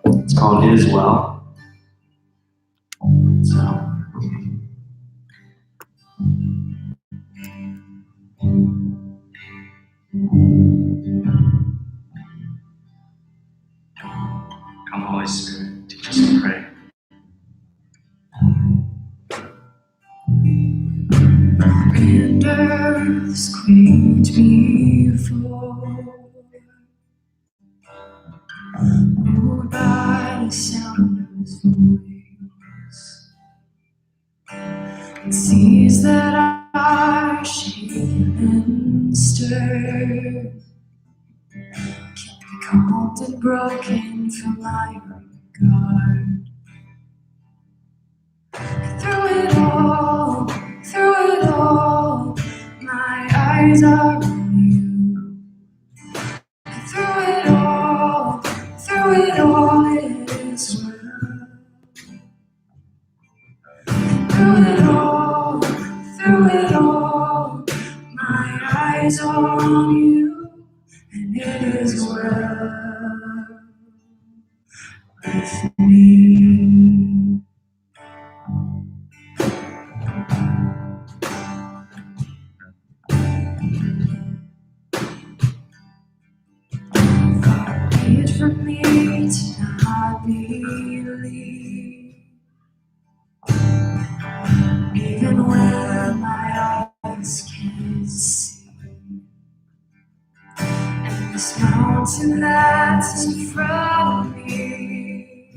It's called "It Is Well." So. Come, Holy Spirit, teach us to pray. And earth's quaked before, moved by the sound of his voice. It seas that are shaken and stirred can be calmed and broken from my regard. Through it all, my eyes are on you. Through it all, it is well. Through it all, my eyes are on you, and it is well with me. Far be it from me to not believe, even when my eyes can't see. And this mountain that's in front of me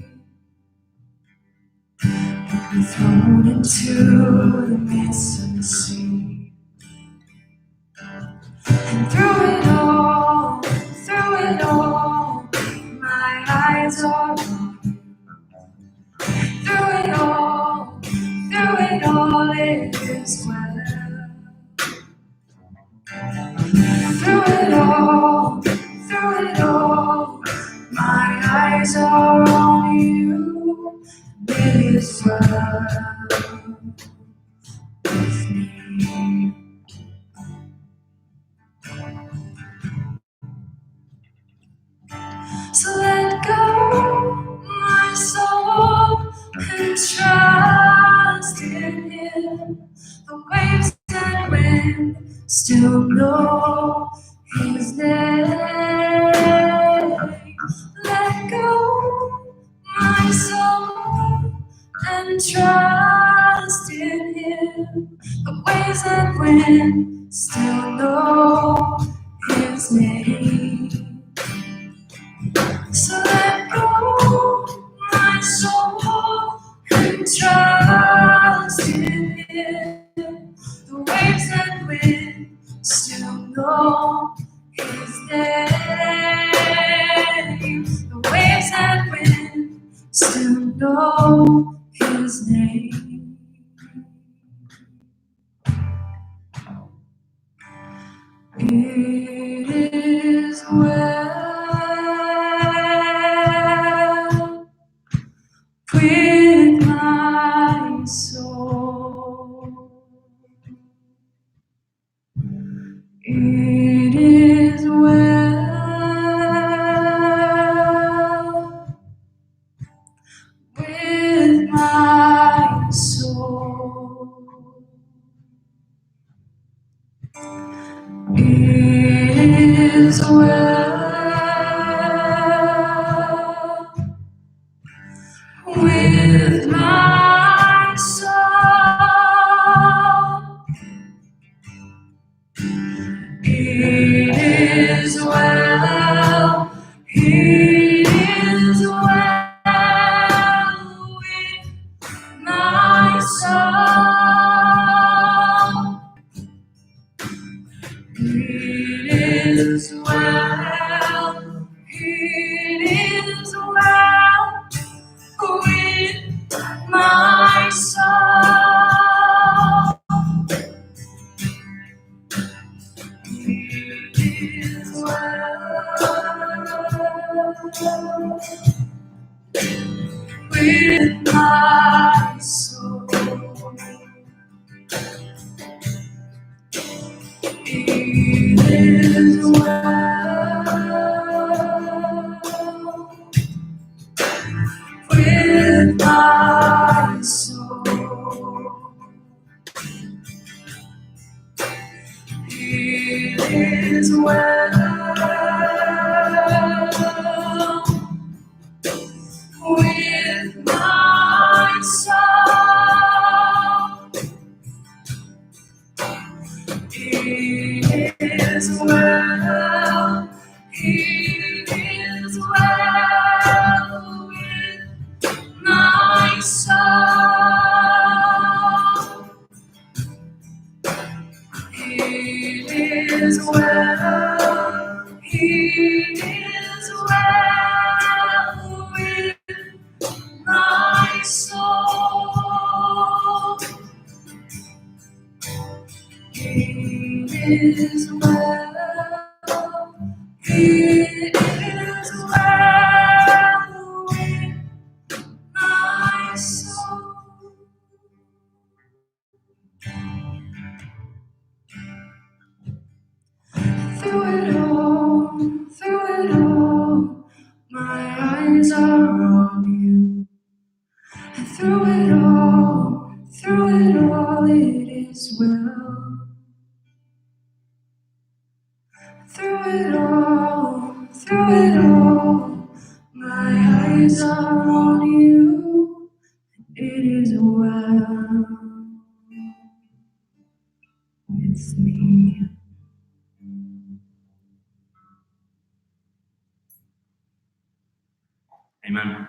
be thrown into the midst of the sea. And through it all, my eyes are on you. Through it all, it is well. Through it all, my eyes are on you. It is well with me. So let go, my soul, and trust in Him. The waves and wind still know His name. Let go, my soul, and trust in Him. The waves and wind still know His name. So let go, my soul, and trust in Him. The waves and wind still know His name. The waves and wind still know His name. It is well with my soul. It is well with my soul. It is well with my soul. It is well. It is well with my soul. It is well. It is well with my soul. It is well with my soul. It is well with my soul. It is well with my soul. It is well. It is well with my soul. It is well. It is well. It is well with my soul. Through it all, my eyes are on you. And through it all, it is well. Through it all, my eyes are on you. It is well with me. Amen.